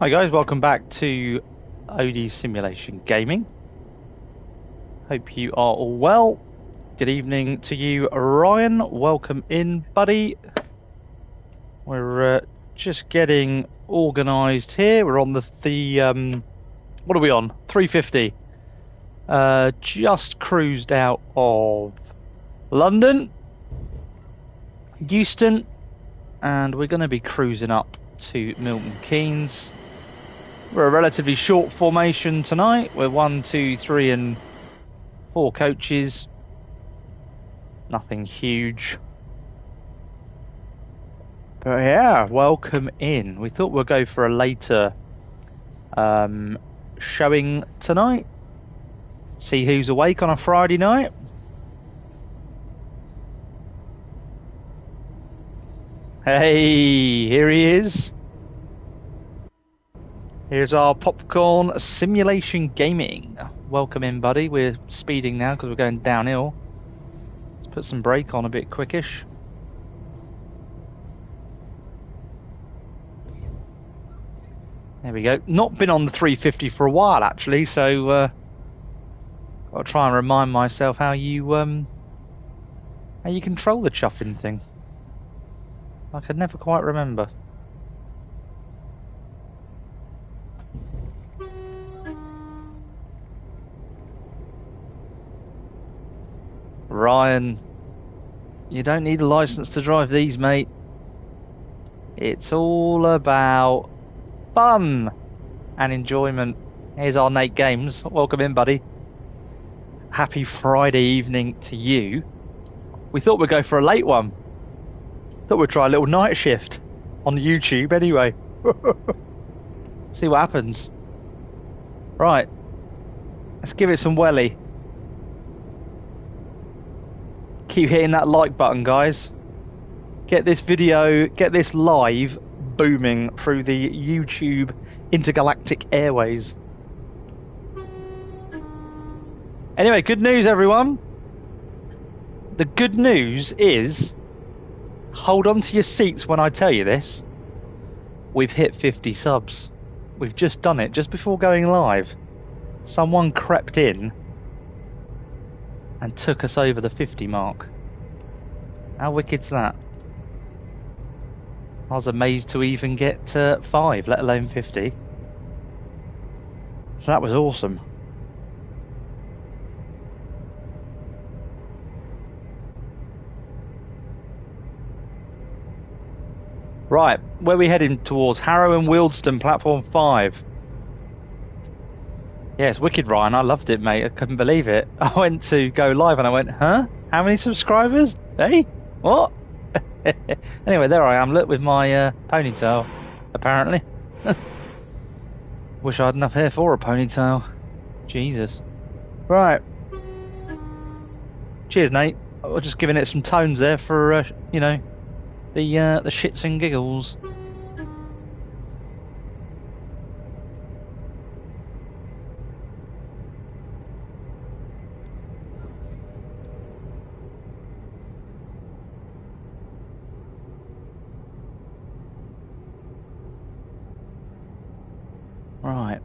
Hi guys, welcome back to OD Simulation Gaming. Hope you are all well. Good evening to you, Ryan. Welcome in, buddy. We're just getting organised here. We're on the what are we on? 350. Just cruised out of London Euston, and we're going to be cruising up to Milton Keynes. We're a relatively short formation tonight. We're 1, 2, 3 and 4 coaches. Nothing huge. But yeah, welcome in. We thought we'd go for a later showing tonight. See who's awake on a Friday night. Hey, here he is. Here's our popcorn simulation gaming. Welcome in, buddy. We're speeding now because we're going downhill. Let's put some brake on a bit quickish. There we go. Not been on the 350 for a while, actually, so got to try and remind myself how you control the chuffing thing. I could never quite remember. Ryan, you don't need a license to drive these, mate. It's all about fun and enjoyment. Here's our Nate Games. Welcome in, buddy. Happy Friday evening to you. We thought we'd go for a late one. Thought we'd try a little night shift on YouTube anyway. See what happens. Right. Let's give it some welly. Keep hitting that like button, guys. Get this video, get this live booming through the YouTube intergalactic airways. Anyway, good news, everyone. The good news is, hold on to your seats when I tell you this. We've hit 50 subs. We've just done it, just before going live. Someone crept in and took us over the 50 mark. How wicked's that? I was amazed to even get 5, let alone 50. So that was awesome. Right, where are we heading towards? Harrow and Wealdstone, platform 5. Yeah, it's wicked, Ryan. I loved it, mate. I couldn't believe it. I went to go live and I went, huh? How many subscribers? Hey? What? Anyway, there I am, look, with my ponytail, apparently. Wish I had enough hair for a ponytail. Jesus. Right. Cheers, Nate. I was just giving it some tones there for, you know, the shits and giggles. Right.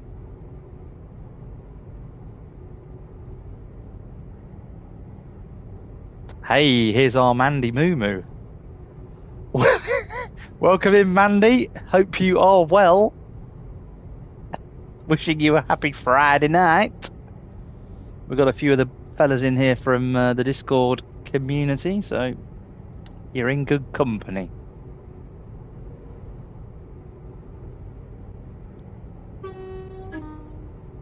Hey, here's our Mandy Moo Moo. Welcome in, Mandy. Hope you are well. Wishing you a happy Friday night. We've got a few of the fellas in here from the Discord community, so you're in good company.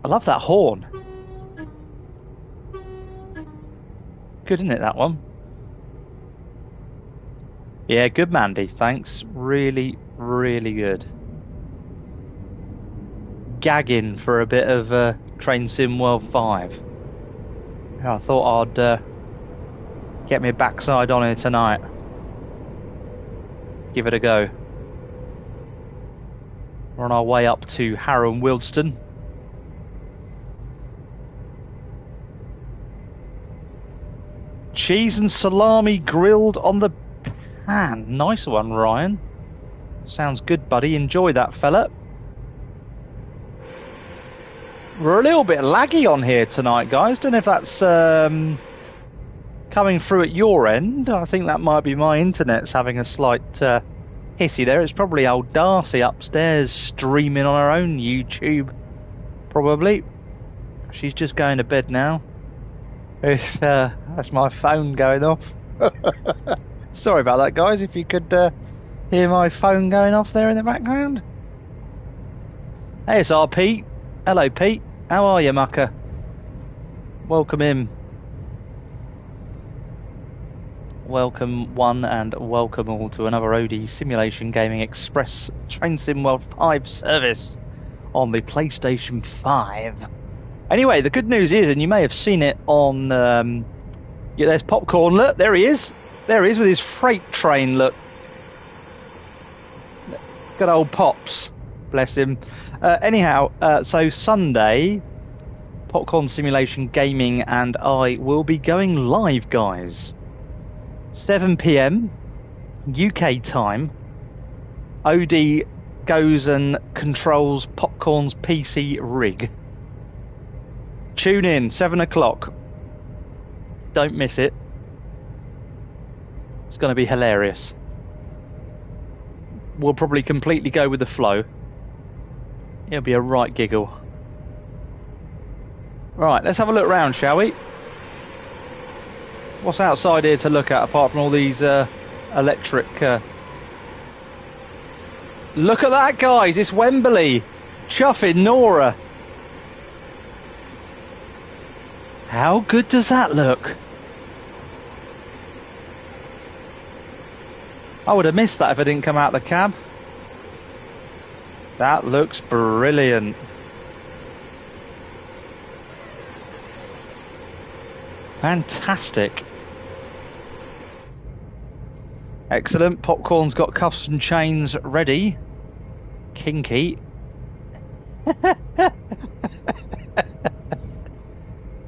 I love that horn. Good, isn't it, that one? Yeah, good, Mandy. Thanks. Really, really good. Gagging for a bit of Train Sim World 5. I thought I'd get my backside on here tonight. Give it a go. We're on our way up to Harrow and Wealdstone. Cheese and salami grilled on the pan. Nice one, Ryan. Sounds good, buddy. Enjoy that, fella. We're a little bit laggy on here tonight, guys. Don't know if that's coming through at your end. I think that might be my internet's having a slight hissy there. It's probably old Darcy upstairs streaming on her own YouTube, probably. She's just going to bed now. That's my phone going off. Sorry about that, guys. If you could hear my phone going off there in the background. Hey, it's our Pete. Hello, Pete. How are you, mucker? Welcome in. Welcome one and welcome all to another OD Simulation Gaming Express Train Sim World 5 service on the PlayStation 5. Anyway, the good news is, and you may have seen it on... yeah, there's Popcorn, look, there he is. There he is with his freight train, look. Good old Pops, bless him. Anyhow, so Sunday, Popcorn Simulation Gaming and I will be going live, guys. 7 PM UK time. OD goes and controls Popcorn's PC rig. Tune in, 7 o'clock. Don't miss it. It's going to be hilarious. We'll probably completely go with the flow. It'll be a right giggle. Right, let's have a look around, shall we? What's outside here to look at apart from all these electric... Look at that, guys! It's Wembley! Chuffing Nora! How good does that look? I would have missed that if I didn't come out the cab. That looks brilliant. Fantastic. Excellent. Popcorn's got cuffs and chains ready. Kinky.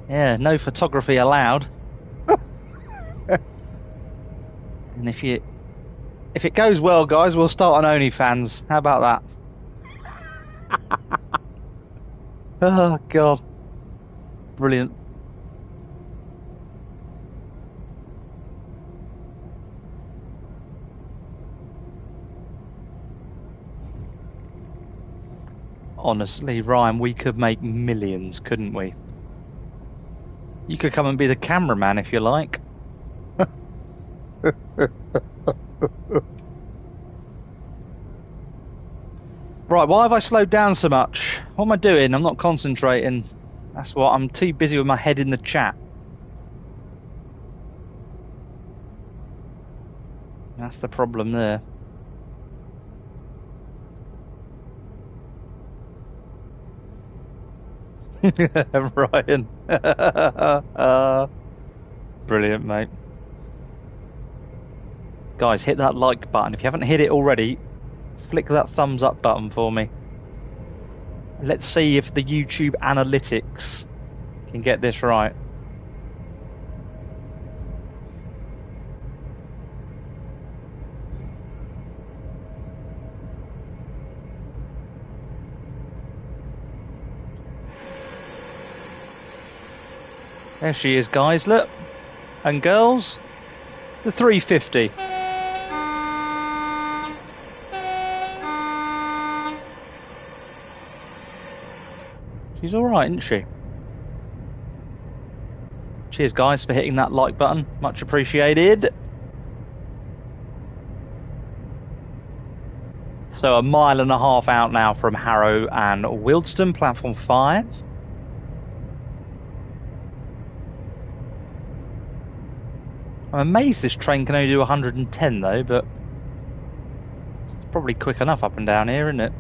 Yeah, no photography allowed. And if it goes well, guys, we'll start on OnlyFans. How about that? Oh, God. Brilliant. Honestly, Ryan, we could make millions, couldn't we? You could come and be the cameraman if you like. Right, why have I slowed down so much? What am I doing? I'm not concentrating. That's what, I'm too busy with my head in the chat. That's the problem there. Ryan. Brilliant, mate. Guys, hit that like button. If you haven't hit it already, flick that thumbs up button for me. Let's see if the YouTube analytics can get this right. There she is, guys, look. And girls, the 350. She's alright, isn't she? Cheers, guys, for hitting that like button. Much appreciated. So 1.5 miles out now from Harrow and Wealdstone, platform 5. I'm amazed this train can only do 110 though, but it's probably quick enough up and down here, isn't it?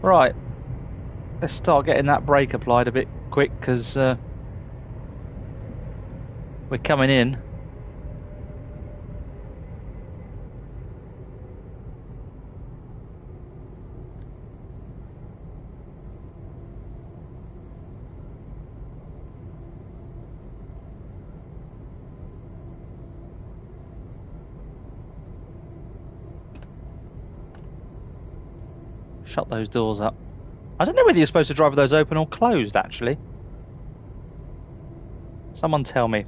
Right, let's start getting that brake applied a bit quick, because we're coming in. Shut those doors up. I don't know whether you're supposed to drive with those open or closed, actually. Someone tell me.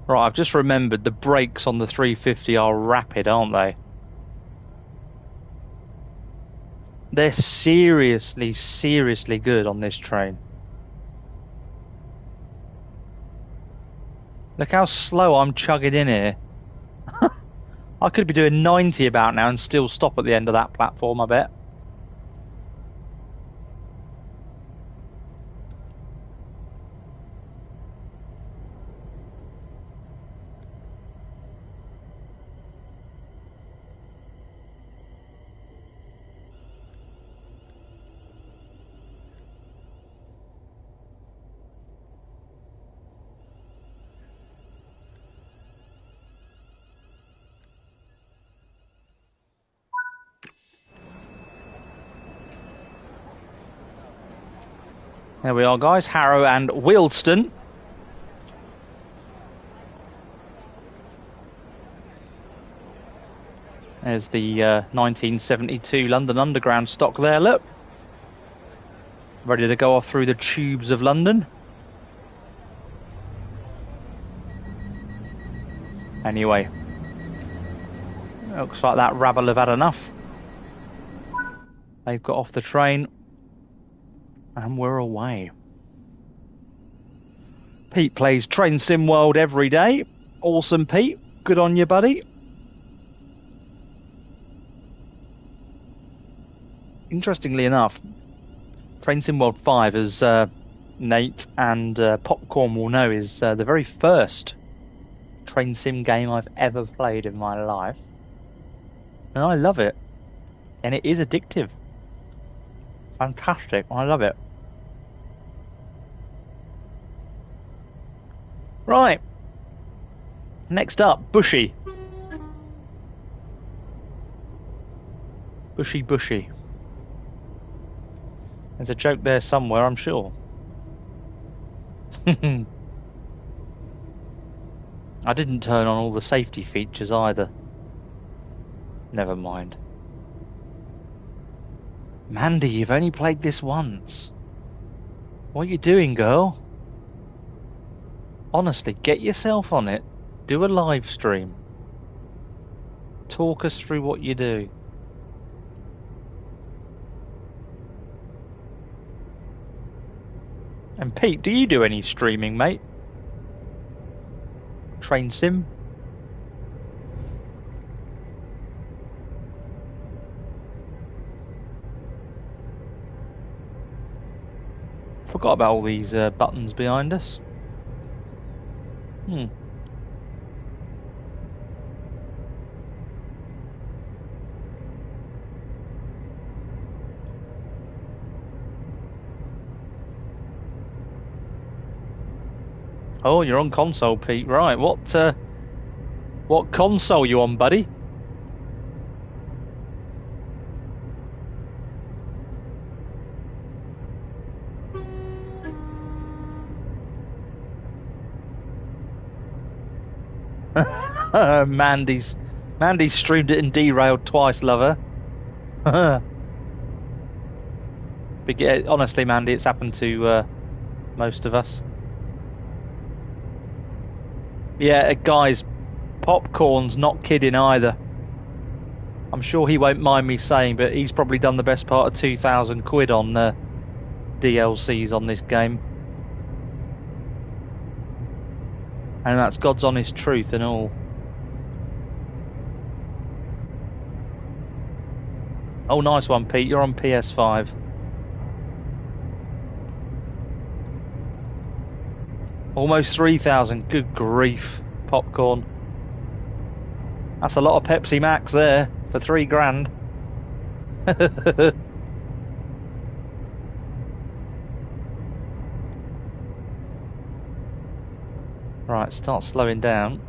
Right, I've just remembered the brakes on the 350 are rapid, aren't they? They're seriously, seriously good on this train. Look how slow I'm chugging in here. I could be doing 90 about now and still stop at the end of that platform, I bet. There we are, guys. Harrow and Wealdstone. There's the 1972 London Underground stock there, look. Ready to go off through the tubes of London. Anyway. Looks like that rabble have had enough. They've got off the train. And we're away. Pete plays Train Sim World every day. Awesome, Pete. Good on you, buddy. Interestingly enough, Train Sim World 5, as Nate and Popcorn will know, is the very first train sim game I've ever played in my life. And I love it. And it is addictive. Fantastic. I love it. Right. Next up, Bushy. Bushy, Bushy. There's a joke there somewhere, I'm sure. I didn't turn on all the safety features either. Never mind. Mandy, you've only played this once. What are you doing, girl? Honestly, get yourself on it. Do a live stream. Talk us through what you do. And Pete, do you do any streaming, mate? Train sim? Forgot about all these buttons behind us. Oh, you're on console, Pete. Right, what console you on, buddy? Mandy's streamed it and derailed twice, lover. But yeah, honestly, Mandy, it's happened to most of us. Yeah, guys, Popcorn's not kidding either. I'm sure he won't mind me saying, but he's probably done the best part of 2,000 quid on DLCs on this game. And that's God's honest truth and all. Oh, nice one, Pete. You're on PS5. Almost 3,000. Good grief, Popcorn. That's a lot of Pepsi Max there for £3 grand. Right, start slowing down.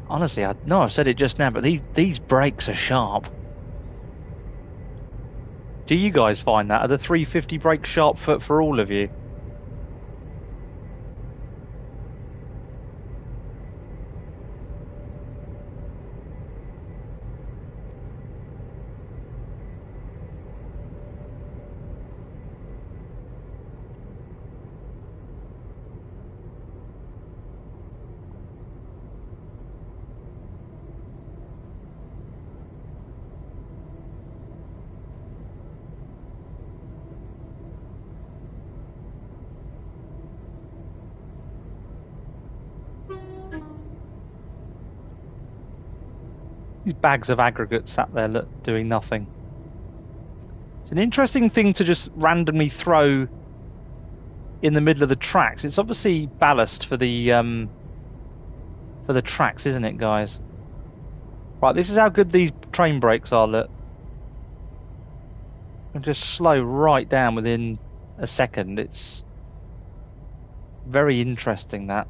Honestly, I know I've said it just now, but these brakes are sharp. Do you guys find that? Are the 350 brakes sharp for all of you? These bags of aggregate sat there doing nothing. It's an interesting thing to just randomly throw in the middle of the tracks. It's obviously ballast for the tracks, isn't it, guys? Right, this is how good these train brakes are. Look, and just slow right down within a second. It's very interesting, that.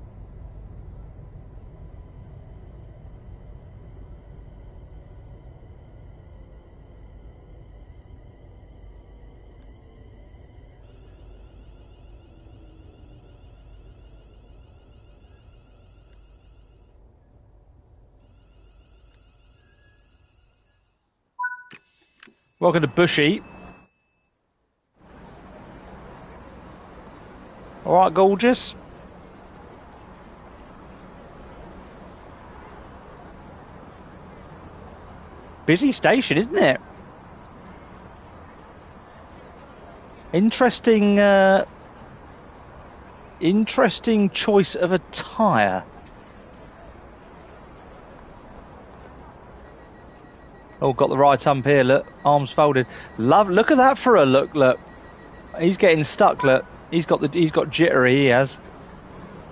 Welcome to Bushy. All right, gorgeous. Busy station, isn't it? Interesting, interesting choice of attire. Oh, got the right ump here, look. Arms folded. Look at that for a look, look. He's getting stuck, look. He's got jittery, he has.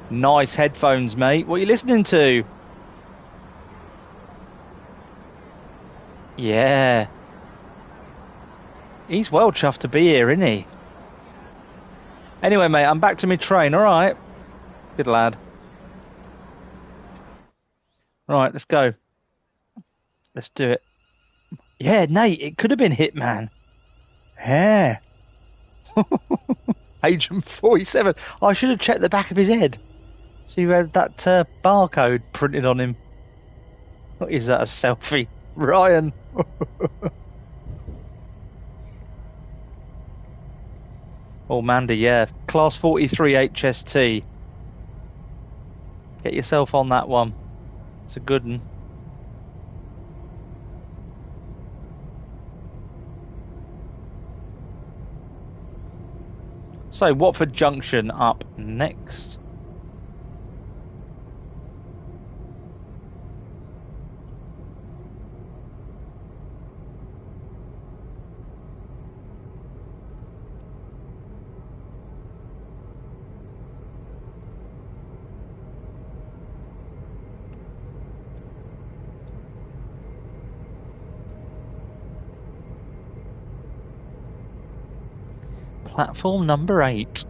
Nice headphones, mate. What are you listening to? Yeah. He's well chuffed to be here, isn't he? Anyway, mate, I'm back to my train, alright? Good lad. Right, let's go. Let's do it. Yeah, Nate, it could have been Hitman. Yeah. Agent 47. I should have checked the back of his head. See who had that barcode printed on him. What is that, a selfie? Ryan. Oh, Mandy, yeah. Class 43 HST. Get yourself on that one. It's a good one. So, Watford Junction up next. Platform number 8.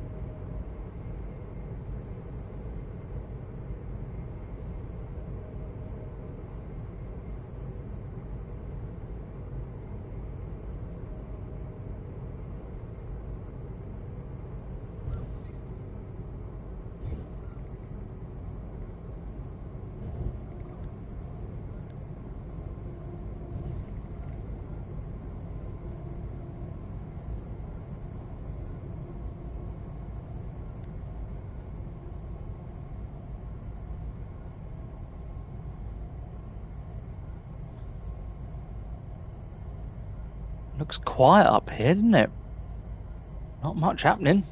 Looks quiet up here, doesn't it? Not much happening.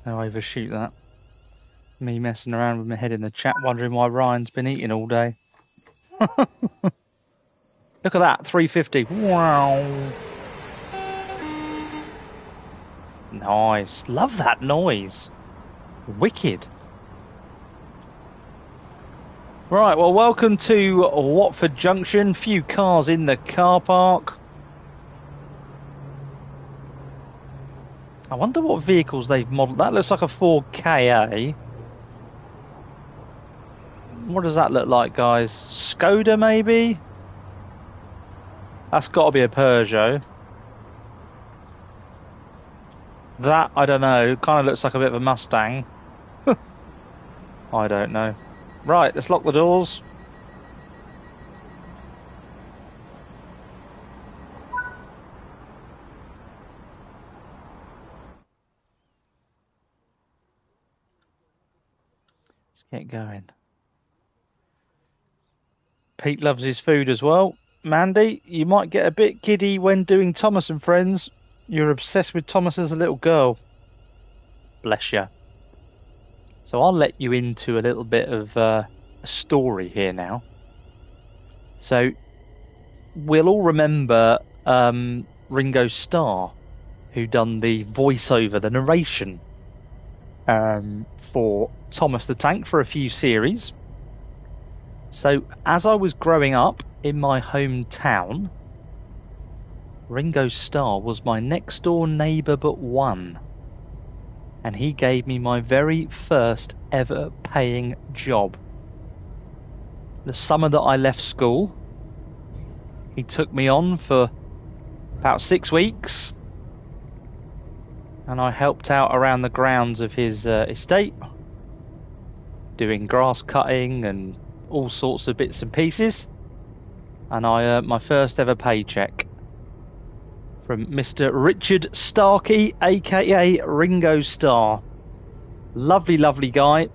No, overshoot that. Me messing around with my head in the chat, wondering why Ryan's been eating all day. Look at that, 350. Wow. Nice. Love that noise. Wicked. Right, well, welcome to Watford Junction. Few cars in the car park. I wonder what vehicles they've modelled. That looks like a 4KA. What does that look like, guys? Skoda, maybe? That's got to be a Peugeot. That, I don't know. Kind of looks like a bit of a Mustang. I don't know. Right, let's lock the doors. Let's get going. Pete loves his food as well. Mandy, you might get a bit giddy when doing Thomas and Friends. You're obsessed with Thomas as a little girl. Bless you. So I'll let you into a little bit of a story here now. So we'll all remember Ringo Starr, who done the voiceover, the narration for Thomas the Tank for a few series. So as I was growing up in my hometown, Ringo Starr was my next door neighbour but one. And he gave me my very first ever paying job. The summer that I left school, he took me on for about 6 weeks, and I helped out around the grounds of his estate, doing grass cutting and all sorts of bits and pieces, and I earned my first ever paycheck from Mr. Richard Starkey, aka Ringo Starr. Lovely, lovely guy.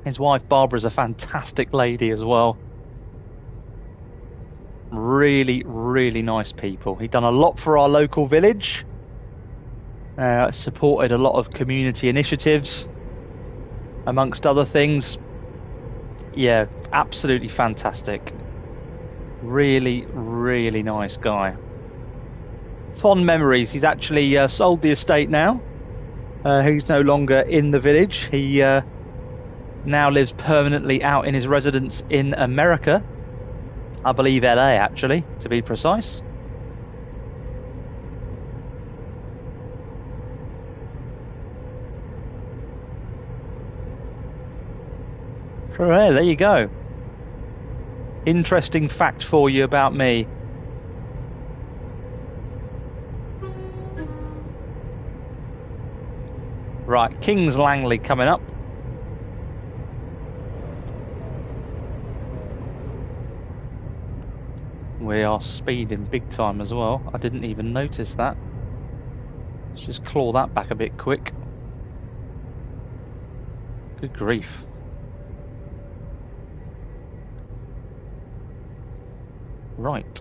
His wife Barbara's a fantastic lady as well. Really, really nice people. He'd done a lot for our local village. Supported a lot of community initiatives, amongst other things. Yeah, absolutely fantastic. Really, really nice guy. Fond memories. He's actually sold the estate now. He's no longer in the village. He now lives permanently out in his residence in America. I believe LA, actually, to be precise. So there you go. Interesting fact for you about me. Right, Kings Langley coming up. We are speeding big time as well. I didn't even notice that. Let's just claw that back a bit quick. Good grief. Right.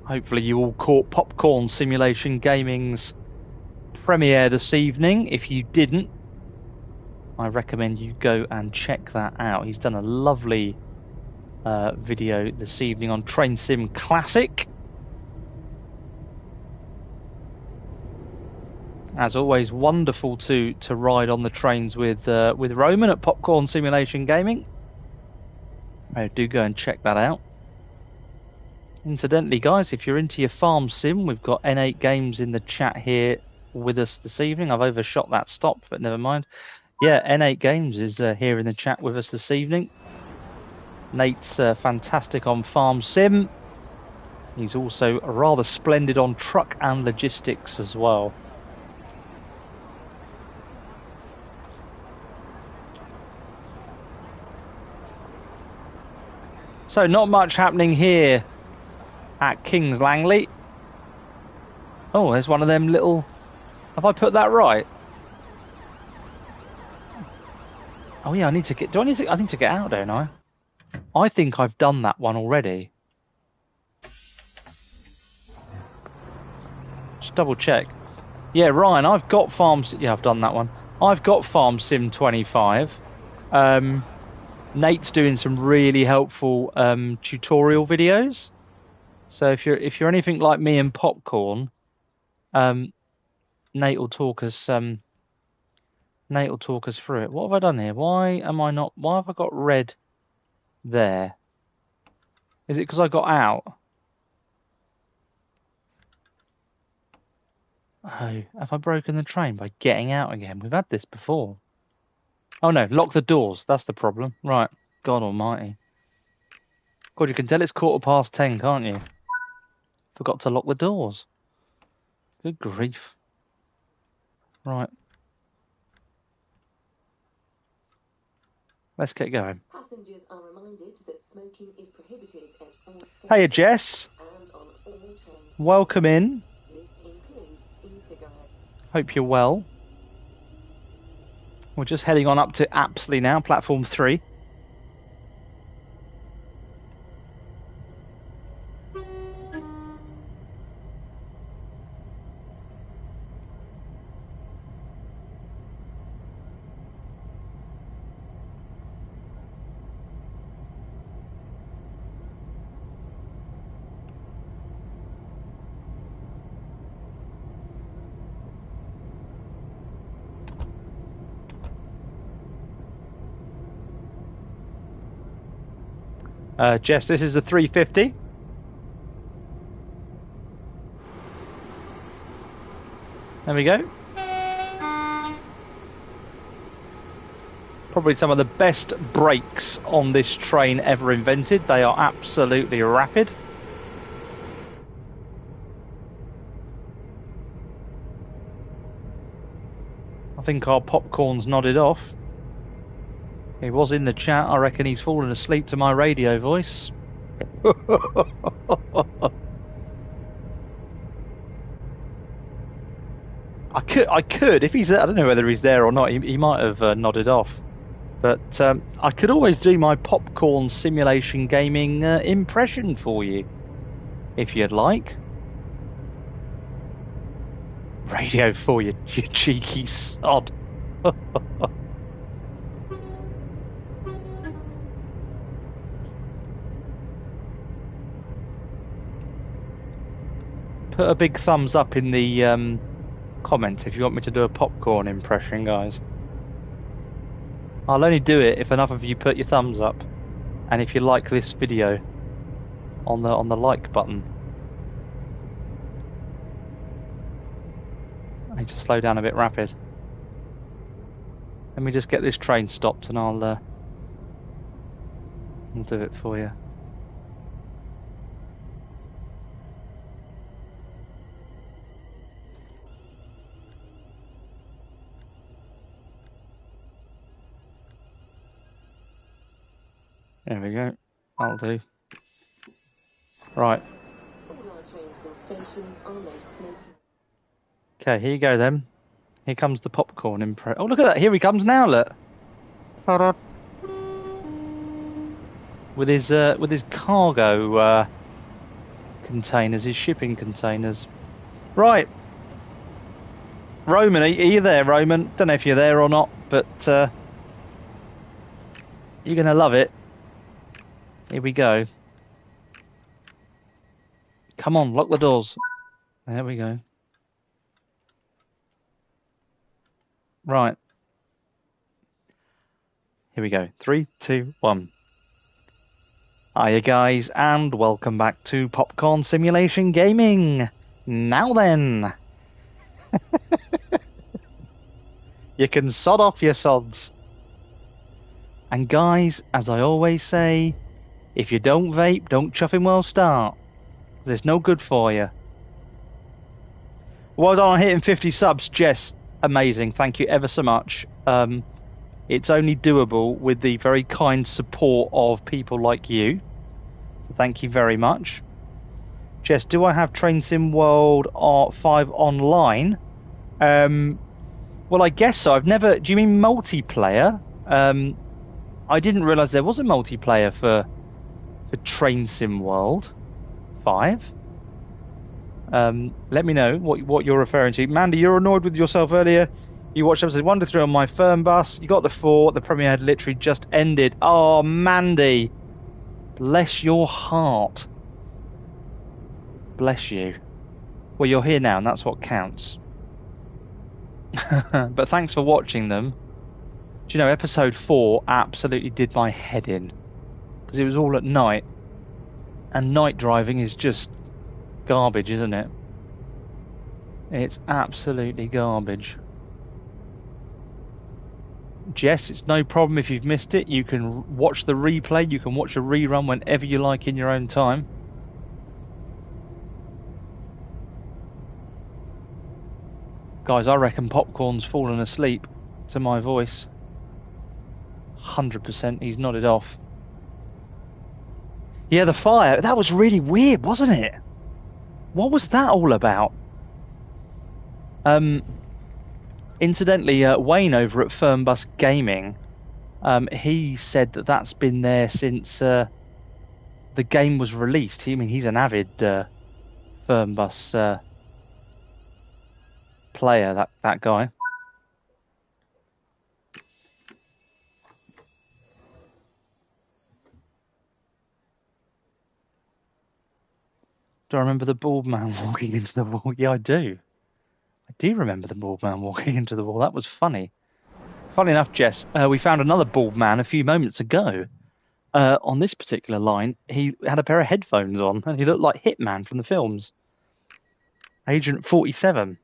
Hopefully you all caught Popcorn Simulation Gaming's premiere this evening. If you didn't, I recommend you go and check that out. He's done a lovely video this evening on Train Sim Classic. As always, wonderful to ride on the trains with Roman at Popcorn Simulation Gaming. Do go and check that out. Incidentally, guys, if you're into your farm sim, we've got N8 Games in the chat here with us this evening. I've overshot that stop, but never mind. Yeah, N8 Games is here in the chat with us this evening. Nate's fantastic on farm sim. He's also rather splendid on truck and logistics as well. So not much happening here at Kings Langley. Oh, there's one of them little Have I put that right? Oh yeah, I need to get. Do I need to? I need to get out, don't I? I think I've done that one already. Just double check. Yeah, Ryan, I've got Farms. Yeah, I've done that one. I've got Farm Sim 25. Nate's doing some really helpful tutorial videos. So if you're anything like me and Popcorn, Nate will talk us. Nate will talk us through it. What have I done here? Why am I not? Why have I got red there? Is it because I got out? Oh, have I broken the train by getting out again? We've had this before. Oh no, lock the doors. That's the problem. Right. God almighty. God, you can tell it's 10:15, can't you? Forgot to lock the doors. Good grief. Right. Let's get going. Passengers are reminded that smoking is prohibited at all stations. Hey, Jess. And on all trains. Welcome in. This includes e-cigarettes. Hope you're well. We're just heading on up to Apsley now, platform 3. Jess, this is the 350. There we go. Probably some of the best brakes on this train ever invented. They are absolutely rapid. I think our Popcorn's nodded off. He was in the chat. I reckon he's fallen asleep to my radio voice. I could, if he's there. I don't know whether he's there or not. He might have nodded off. But I could always do my Popcorn simulation gaming impression for you, if you'd like. Radio for you, you cheeky sod. Put a big thumbs up in the comments if you want me to do a Popcorn impression, guys. I'll only do it if enough of you put your thumbs up, and if you like this video on the like button. I need to slow down a bit rapid. Let me just get this train stopped, and I'll do it for you. There we go. That'll do. Right. Okay, here you go then. Here comes the Popcorn impress. Oh, look at that. Here he comes now, look. With his cargo containers, his shipping containers. Right. Roman, are you there, Roman? Don't know if you're there or not, but you're going to love it. Here we go. Come on, lock the doors. There we go. Right. Here we go. 3, 2, 1. Hiya guys, and welcome back to Popcorn Simulation Gaming. Now then. You can sod off your sods. And guys, as I always say, if you don't vape, don't chuffing well start. It's no good for you. Well done on hitting 50 subs, Jess. Amazing. Thank you ever so much. It's only doable with the very kind support of people like you. So thank you very much. Jess, do I have Train Sim World 5 online? Well, I guess so. I've never. Do you mean multiplayer? I didn't realise there was a multiplayer for Train Sim World 5. Let me know what you're referring to. Mandy, you're annoyed with yourself earlier. You watched episode 1 to 3 on my firm bus. You got to 4. The premiere had literally just ended. Oh, Mandy. Bless your heart. Bless you. Well, you're here now, and that's what counts. But thanks for watching them. Do you know, episode 4 absolutely did my head in. Because it was all at night. And night driving is just garbage, isn't it? It's absolutely garbage. Jess, it's no problem if you've missed it. You can watch the replay. You can watch a rerun whenever you like in your own time. Guys, I reckon Popcorn's fallen asleep to my voice. 100%. He's nodded off. Yeah, the fire. That was really weird, wasn't it? What was that all about? Incidentally, Wayne over at Firmbus Gaming, he said that that's been there since the game was released. He's an avid Firmbus player, that guy. Do I remember the bald man walking into the wall? Yeah, I do. I do remember the bald man walking into the wall. That was funny. Funny enough, Jess, we found another bald man a few moments ago. On this particular line, he had a pair of headphones on, and he looked like Hitman from the films. Agent 47.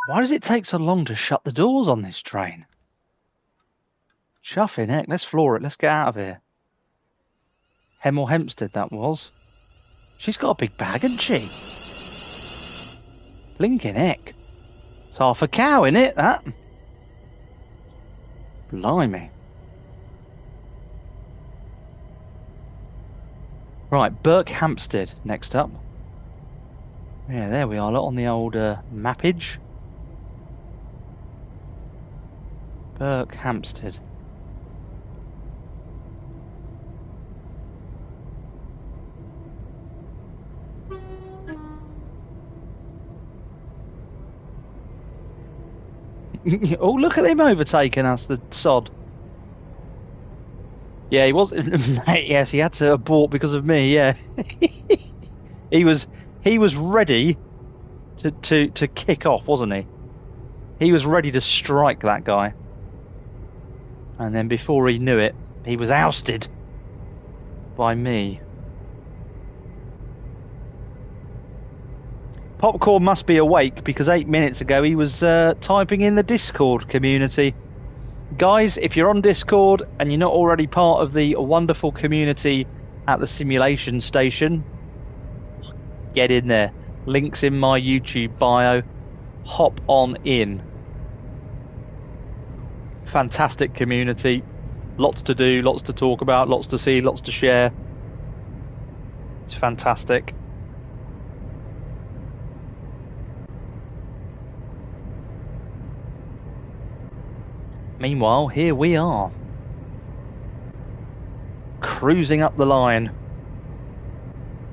Why does it take so long to shut the doors on this train? Chuffing heck, let's floor it. Let's get out of here. Hemel Hempstead, that was. She's got a big bag, hasn't she? Blinking heck. It's half a cow, innit, that? Blimey. Right, Berkhamsted next up. Yeah, there we are. Look on the old mappage. Berkhamsted. Oh, look at him overtaking us, the sod. Yeah, he was. Mate, yes, he had to abort because of me. Yeah, he was ready to kick off, wasn't he? He was ready to strike that guy, and then before he knew it, he was ousted by me. Popcorn must be awake because 8 minutes ago he was typing in the Discord community. Guys, if you're on Discord and you're not already part of the wonderful community at the simulation station, get in there. Links in my YouTube bio. Hop on in. Fantastic community. Lots to do, lots to talk about, lots to see, lots to share. It's fantastic. Meanwhile, here we are, cruising up the line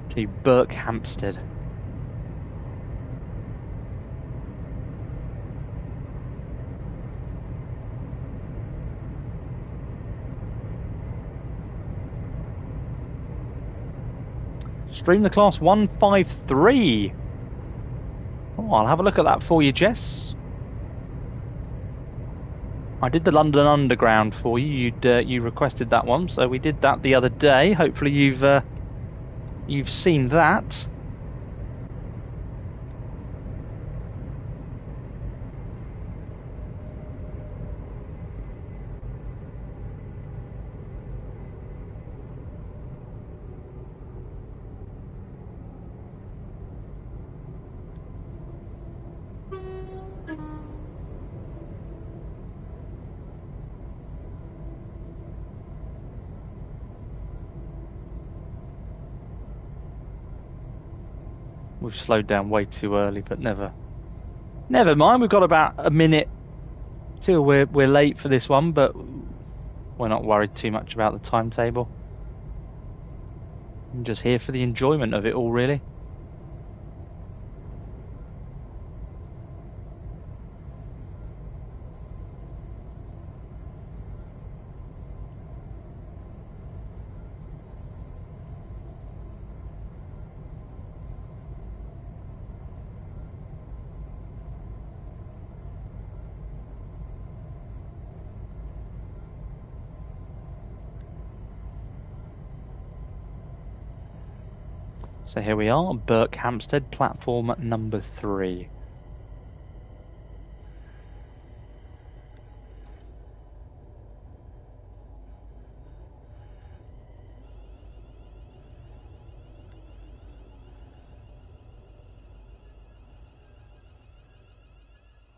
to Berkhamsted. Stream the class 153. Oh, I'll have a look at that for you, Jess. I did the London Underground for you. You requested that one, so we did that the other day. Hopefully you've seen that. We've slowed down way too early, but never mind. We've got about a minute till we're late for this one, but we're not worried too much about the timetable. I'm just here for the enjoyment of it all, really. So here we are, Berkhamsted, platform number 3.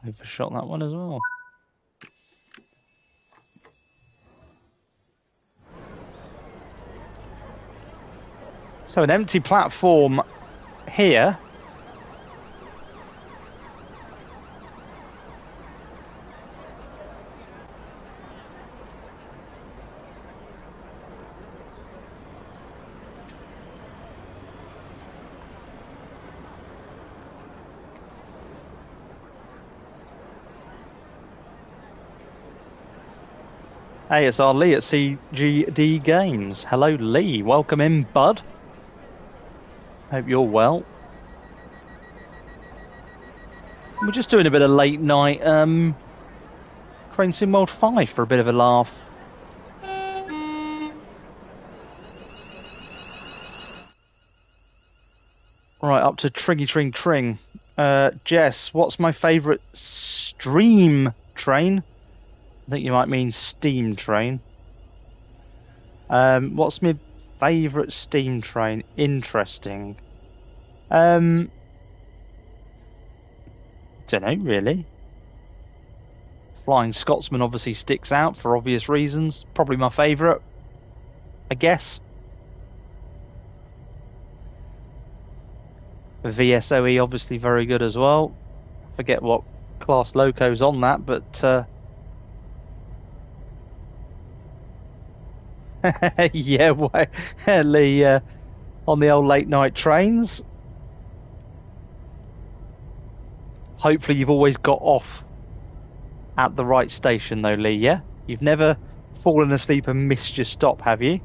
Overshot that one as well. So an empty platform here. Hey, it's our Lee at CGD Games. Hello, Lee. Welcome in, bud. Hope you're well. We're just doing a bit of late night Train Sim World 5 for a bit of a laugh. Right, up to Tringy Tring Tring. Jess, what's my favourite stream train? I think you might mean steam train. What's my favourite steam train? Interesting. Don't know, really. Flying Scotsman obviously sticks out for obvious reasons. Probably my favourite, I guess. VSOE obviously very good as well. Forget what class loco's on that, but yeah, Lee, on the old late night trains. Hopefully you've always got off at the right station though, Lee, yeah? You've never fallen asleep and missed your stop, have you?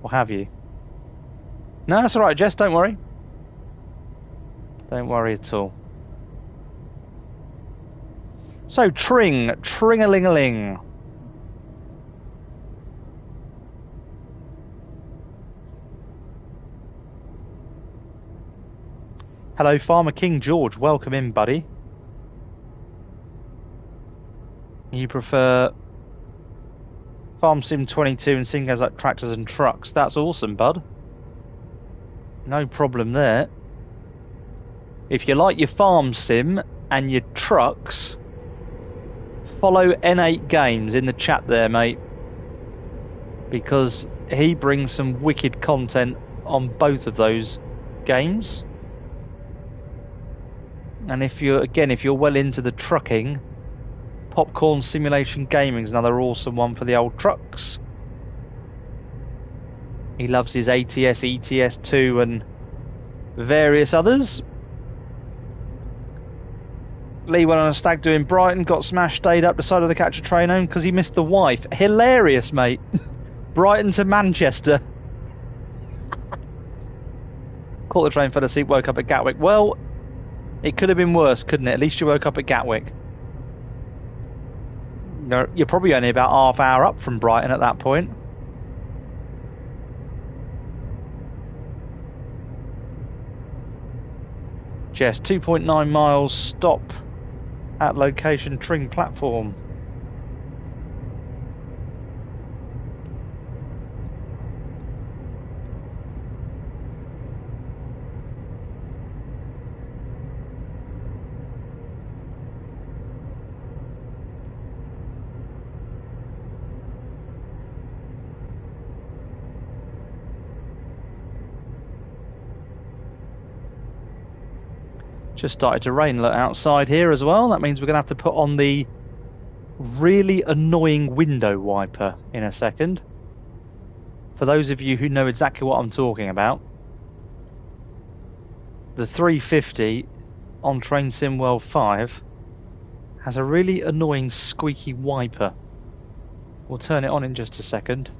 Or have you? No, that's alright, Jess, don't worry. Don't worry at all. So, Tring-a-ling-a-ling. Hello, Farmer King George. Welcome in, buddy. You prefer Farm Sim 22 and seeing guys like tractors and trucks. That's awesome, bud. No problem there. If you like your Farm Sim and your trucks, follow N8 Games in the chat there, mate. Because he brings some wicked content on both of those games. And if you're well into the trucking, Popcorn Simulation Gaming is another awesome one for the old trucks. He loves his ATS, ETS2 and various others. Lee went on a stag do in Brighton, got smashed, stayed up, decided to catch a train home because he missed the wife. Hilarious, mate. Brighton to Manchester. Caught the train, fell asleep, woke up at Gatwick. Well, it could have been worse, couldn't it? At least you woke up at Gatwick. You're probably only about half hour up from Brighton at that point. Jess, 2.9 miles, stop at location Tring platform. Just started to rain outside here as well. That means we're going to have to put on the really annoying window wiper in a second. For those of you who know exactly what I'm talking about, the 350 on Train Sim World 5 has a really annoying squeaky wiper. We'll turn it on in just a second.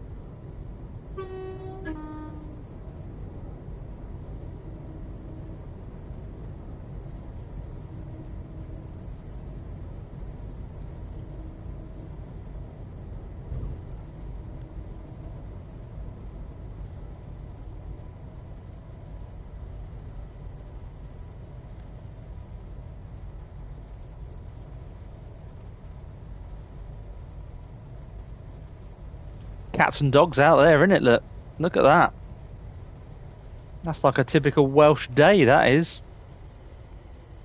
Cats and dogs out there, isn't it? Look at that. That's like a typical Welsh day, that is.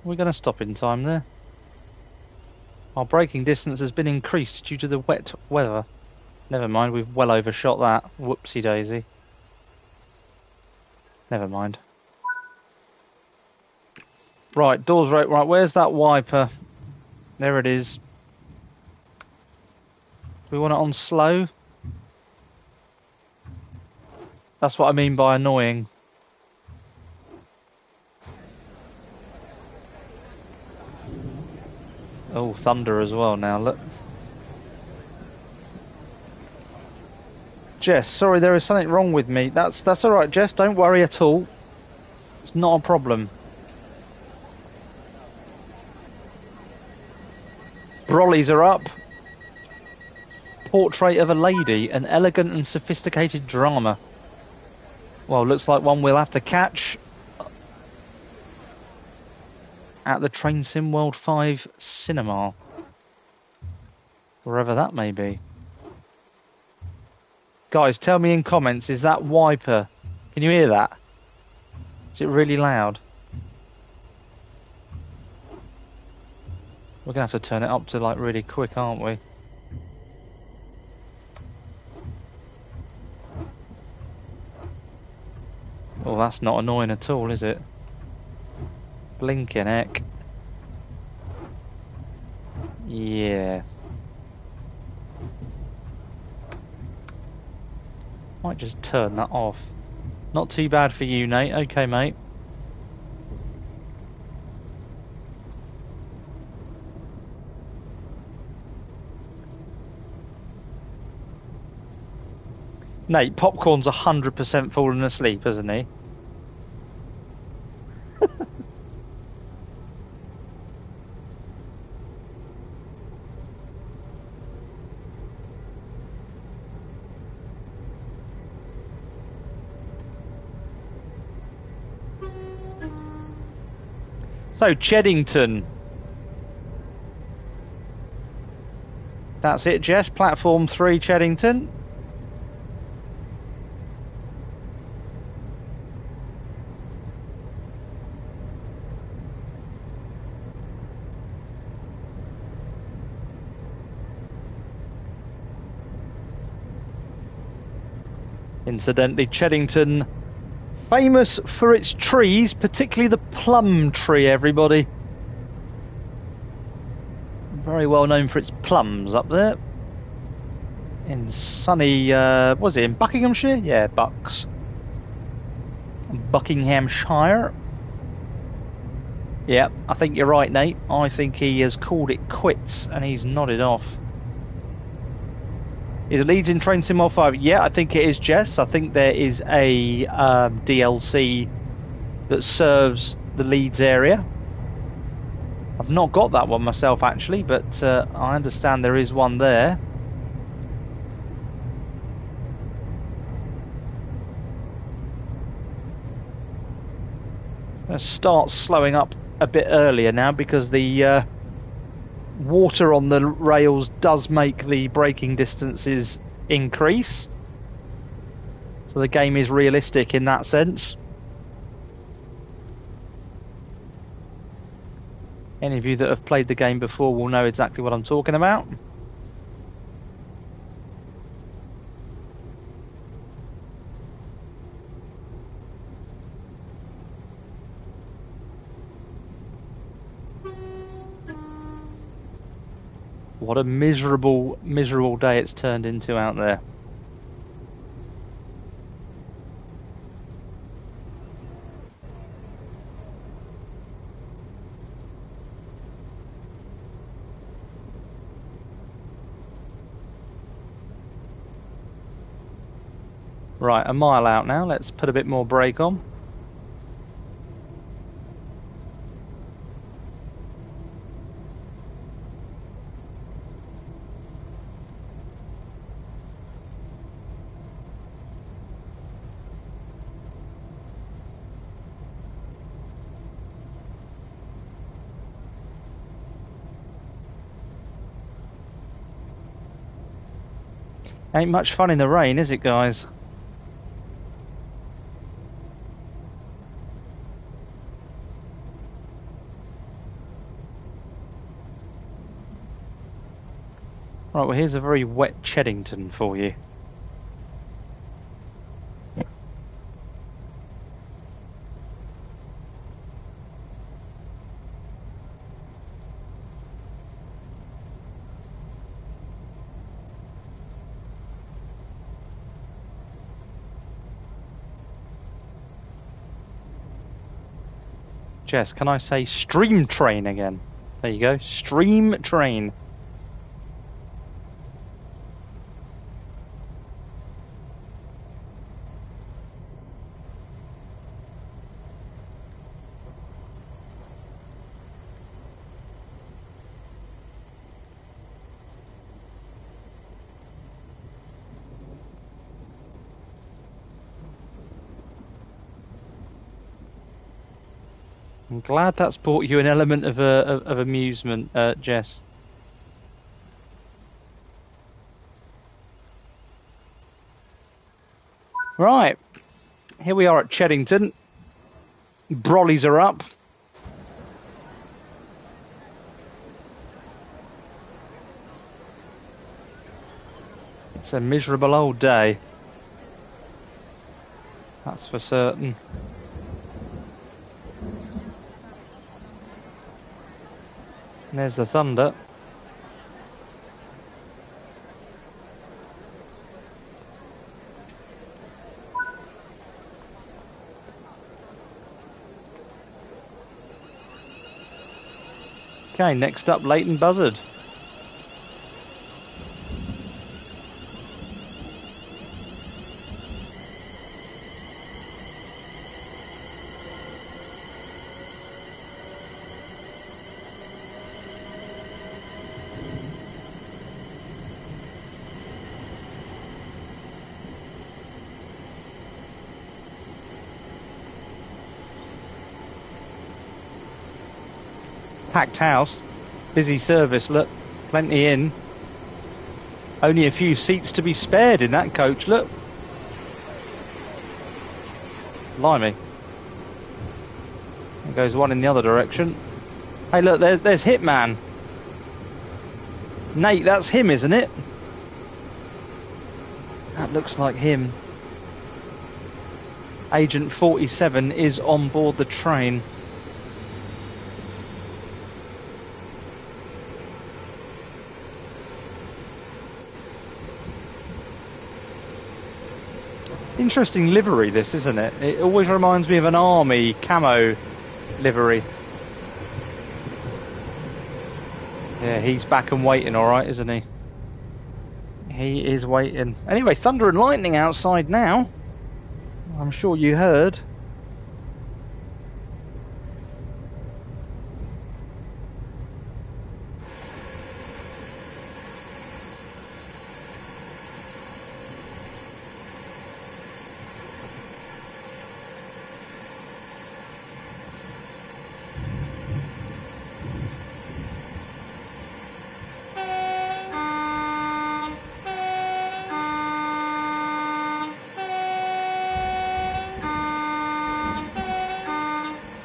We're going to stop in time there. Our braking distance has been increased due to the wet weather. Never mind, we've well overshot that. Whoopsie daisy. Never mind. Right, doors right. Where's that wiper? There it is. Do we want it on slow? That's what I mean by annoying. Oh, thunder as well now, look. Jess, sorry, there is something wrong with me. That's alright, Jess, don't worry at all. It's not a problem. Brollies are up. Portrait of a Lady, an elegant and sophisticated drama. Well, looks like one we'll have to catch at the Train Sim World 5 cinema. Wherever that may be. Guys, tell me in comments, is that wiper? Can you hear that? Is it really loud? We're going to have to turn it up to like really quick, aren't we? Well, that's not annoying at all, is it? Blinking heck. Yeah. Might just turn that off. Not too bad for you, Nate. Okay, mate. Nate, Popcorn's 100% fallen asleep, isn't he? So, Cheddington. That's it, Jess. Platform 3, Cheddington. Incidentally, Cheddington, famous for its trees, particularly the plum tree, everybody. Very well known for its plums up there. In sunny, was it in Buckinghamshire? Yeah, Bucks. Buckinghamshire. Yeah, I think you're right, Nate. I think he has called it quits and he's nodded off. Is Leeds in Train Sim 5? Yeah, I think it is, Jess. I think there is a DLC that serves the Leeds area. I've not got that one myself, actually, but I understand there is one there. Let's start slowing up a bit earlier now because the water on the rails does make the braking distances increase, so the game is realistic in that sense. Any of you that have played the game before will know exactly what I'm talking about. What a miserable, miserable day it's turned into out there. Right, a mile out now. Let's put a bit more brake on. Ain't much fun in the rain, is it, guys? Right, well, here's a very wet Cheddington for you. Jess, can I say stream train again? There you go, stream train. I'm glad that's brought you an element of amusement, Jess. Right, here we are at Cheddington. Brollies are up. It's a miserable old day. That's for certain. And there's the thunder. Okay, next up, Leighton Buzzard. Packed house, busy service, look, plenty in. Only a few seats to be spared in that coach, look. Blimey. There goes one in the other direction. Hey look, there's Hitman. Nate, that's him, isn't it? That looks like him. Agent 47 is on board the train. Interesting livery this, isn't it? It always reminds me of an army camo livery. Yeah, he's back and waiting alright, isn't he? He is waiting. Anyway, thunder and lightning outside now. I'm sure you heard.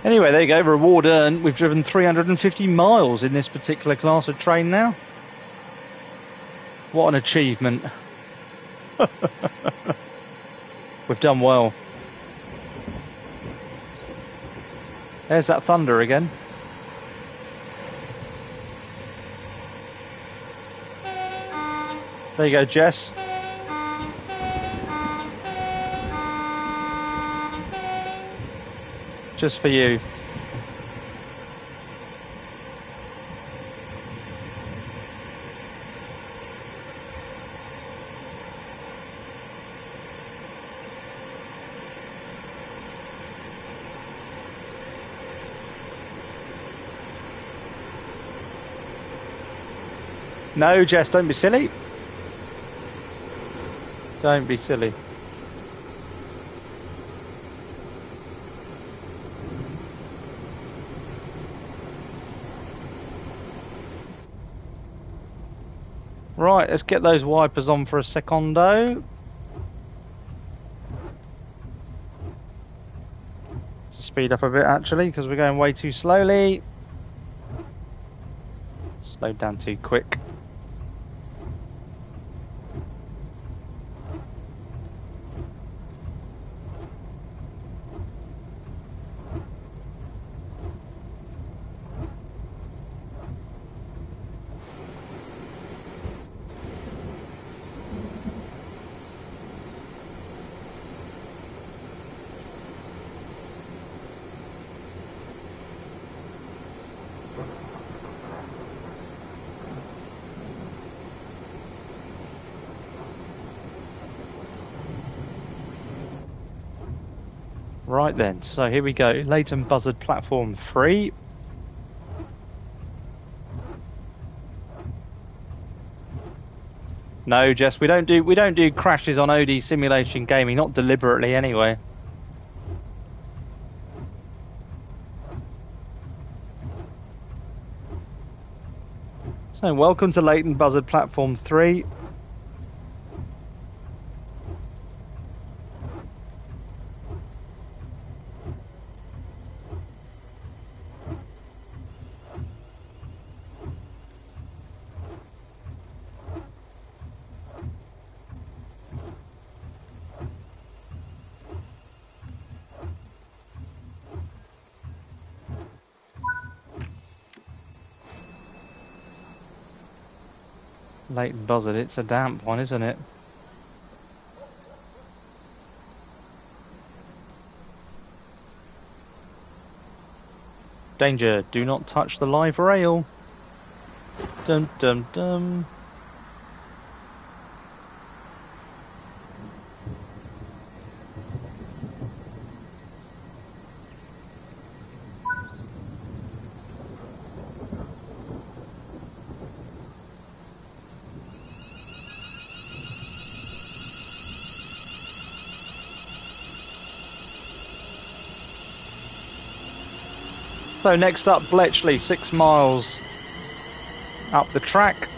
Anyway, there you go, reward earned. We've driven 350 miles in this particular class of train now. What an achievement. We've done well. There's that thunder again. There you go, Jess. Just for you. No, Jess, don't be silly. Don't be silly. Right, let's get those wipers on for a secondo. Speed up a bit actually, because we're going way too slowly. Slowed down too quick. Right then, so here we go. Leighton Buzzard Platform 3. No, Jess, we don't do crashes on OD simulation gaming, not deliberately anyway. So welcome to Leighton Buzzard Platform 3. Leighton Buzzard, it's a damp one, isn't it? Danger, do not touch the live rail. Dum dum dum. So next up, Bletchley, 6 miles up the track,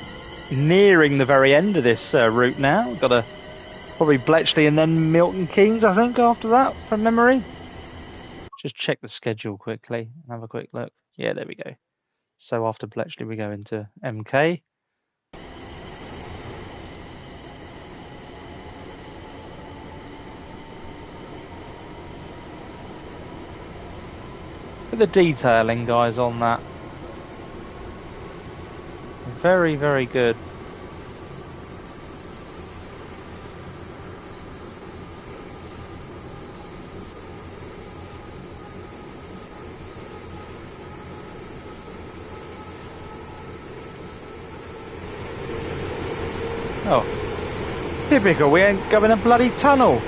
nearing the very end of this route now. Got to probably Bletchley and then Milton Keynes, I think, after that, from memory. Just check the schedule quickly, have a quick look. Yeah, there we go. So after Bletchley, we go into MK. Look at the detailing, guys, on that. Very, very good. Oh, typical, we ain't going a bloody tunnel.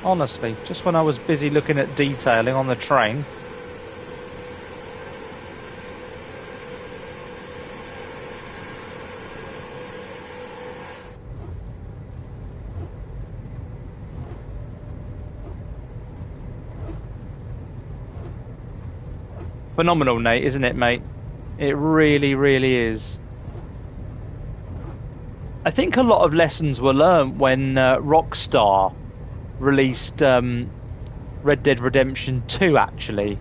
Honestly, just when I was busy looking at detailing on the train. Phenomenal, Nate, isn't it, mate? It really, really is. I think a lot of lessons were learnt when Rockstar released Red Dead Redemption 2, actually,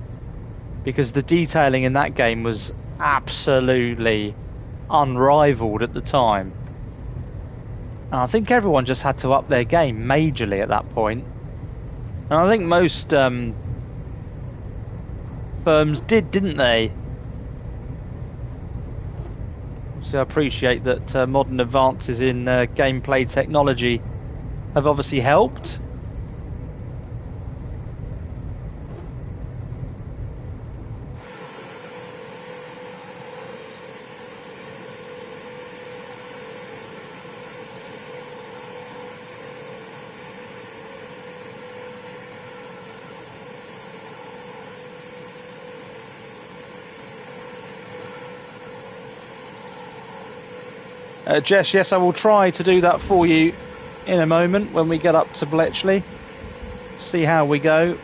because the detailing in that game was absolutely unrivaled at the time. And I think everyone just had to up their game majorly at that point. And I think most firms did, didn't they? obviously I appreciate that modern advances in gameplay technology have obviously helped. Jess, yes, I will try to do that for you in a moment when we get up to Bletchley. See how we go.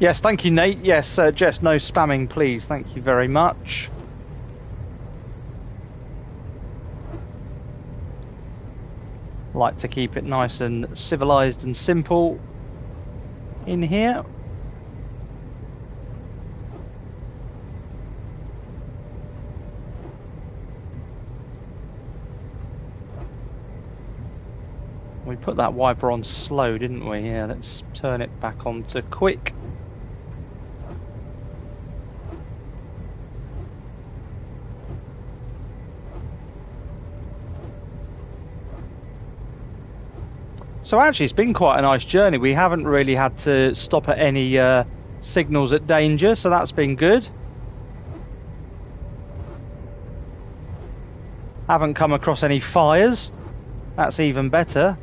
Yes, thank you, Nate. Yes, Jess, no spamming, please. Thank you very much. Like to keep it nice and civilized and simple in here. We put that wiper on slow, didn't we? Yeah, let's turn it back on to quick. So actually it's been quite a nice journey. We haven't really had to stop at any signals at danger, so that's been good. Haven't come across any fires. That's even better.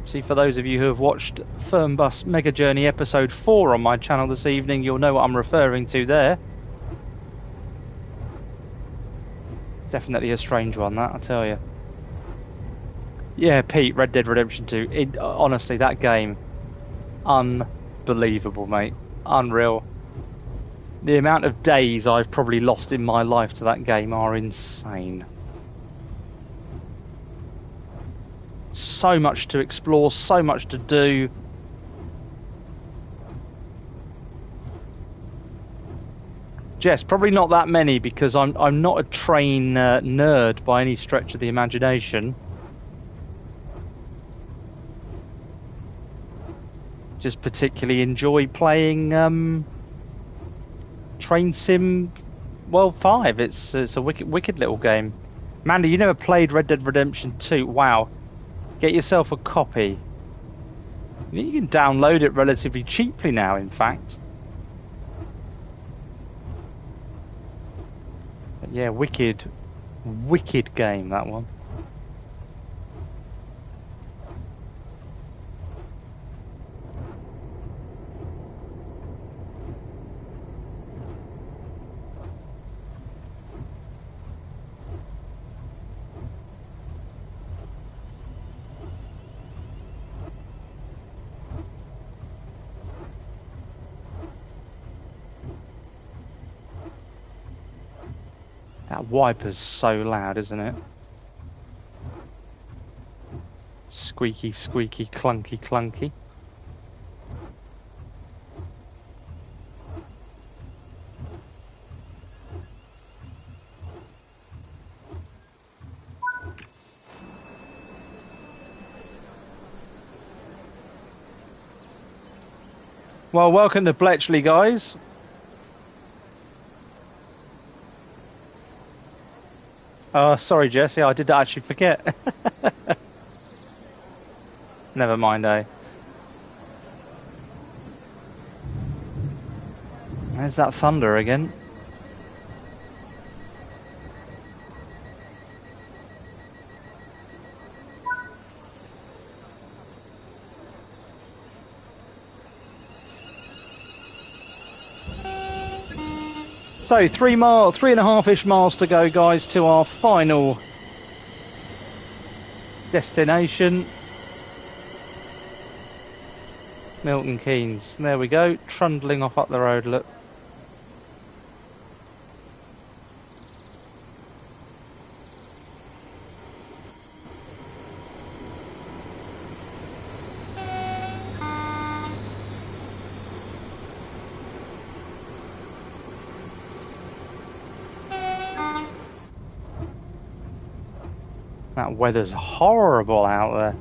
See, for those of you who have watched Fernbus Mega Journey episode 4 on my channel this evening, you'll know what I'm referring to there. Definitely a strange one, that, I tell you. Yeah, Pete, Red Dead Redemption 2. Honestly, that game, unbelievable, mate. Unreal. The amount of days I've probably lost in my life to that game are insane. So much to explore, so much to do. Jess, probably not that many because I'm not a train nerd by any stretch of the imagination. Just particularly enjoy playing Train Sim World 5. It's a wicked little game. Mandy, you never played Red Dead Redemption 2? Wow. Get yourself a copy. You can download it relatively cheaply now, in fact. But yeah, wicked game, that one. That wiper's so loud, isn't it? Squeaky, squeaky, clunky, clunky. Well, welcome to Bletchley, guys. Sorry, Jesse, I did actually forget. Never mind, eh? There's that thunder again. So 3.5-ish miles to go, guys, to our final destination. Milton Keynes. There we go, trundling off up the road, look. That weather's horrible out there.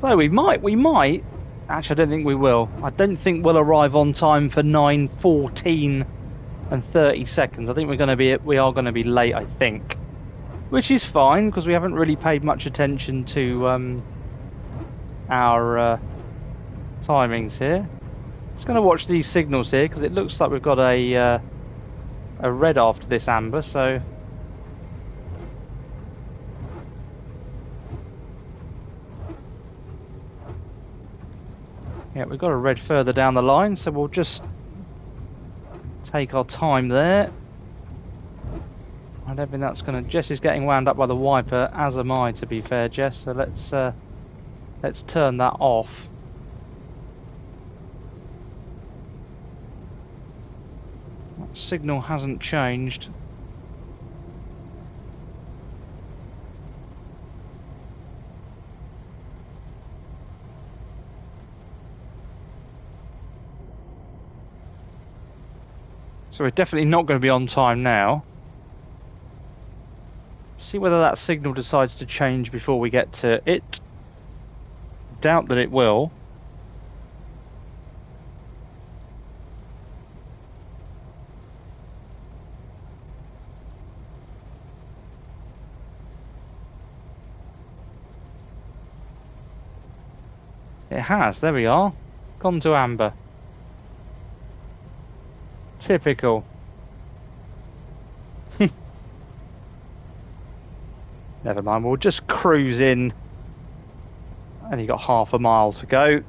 So we might. Actually, I don't think we will. I don't think we'll arrive on time for 9:14 and 30 seconds. I think we are going to be late, I think. Which is fine, because we haven't really paid much attention to our timings here. Just going to watch these signals here, because it looks like we've got a red after this amber, so... Yeah, we've got a red further down the line, so we'll just take our time there. I don't think that's going to... Jess is getting wound up by the wiper, as am I, to be fair, Jess, so let's turn that off. That signal hasn't changed. So we're definitely not going to be on time now. See whether that signal decides to change before we get to it. Doubt that it will. It has, there we are. Gone to amber. Typical. Never mind, we'll just cruise in. Only got half a mile to go.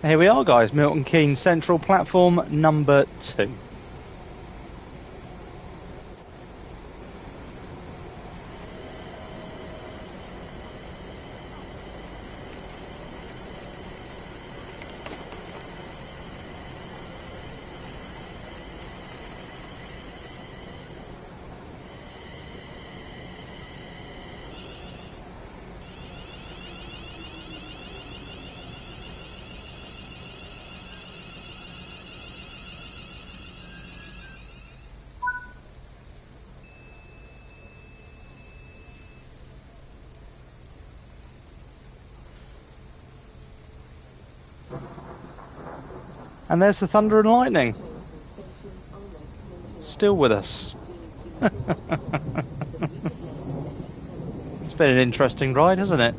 Here we are, guys, Milton Keynes Central, platform number 2. And there's the thunder and lightning. Still with us. It's been an interesting ride, hasn't it?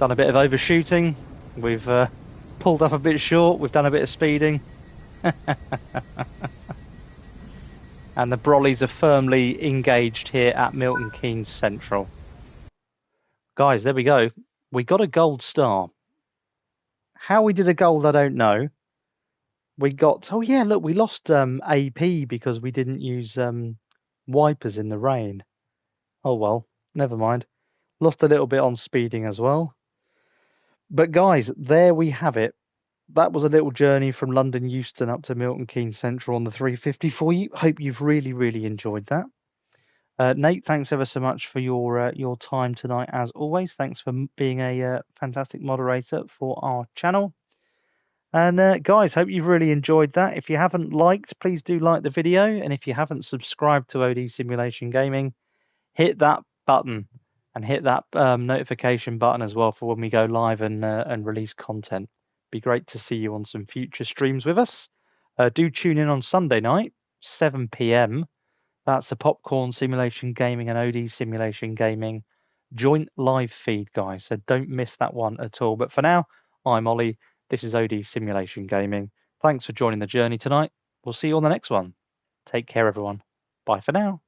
Done a bit of overshooting. We've pulled up a bit short. We've done a bit of speeding. And the brollies are firmly engaged here at Milton Keynes Central. Guys, there we go. We got a gold star. How we did a gold, I don't know. We got, oh yeah, look, we lost AP because we didn't use wipers in the rain. Oh well, never mind. Lost a little bit on speeding as well. But guys, there we have it. That was a little journey from London Euston up to Milton Keynes Central on the 354. Hope you've really, really enjoyed that. Nate, thanks ever so much for your time tonight, as always. Thanks for being a fantastic moderator for our channel. And guys, hope you've really enjoyed that. If you haven't liked, please do like the video. And if you haven't subscribed to OD Simulation Gaming, hit that button and hit that notification button as well for when we go live and release content. Be great to see you on some future streams with us. Do tune in on Sunday night, 7 p.m. That's the Popcorn Simulation Gaming and OD Simulation Gaming joint live feed, guys. So don't miss that one at all. But for now, I'm Ollie. This is OD Simulation Gaming. Thanks for joining the journey tonight. We'll see you on the next one. Take care, everyone. Bye for now.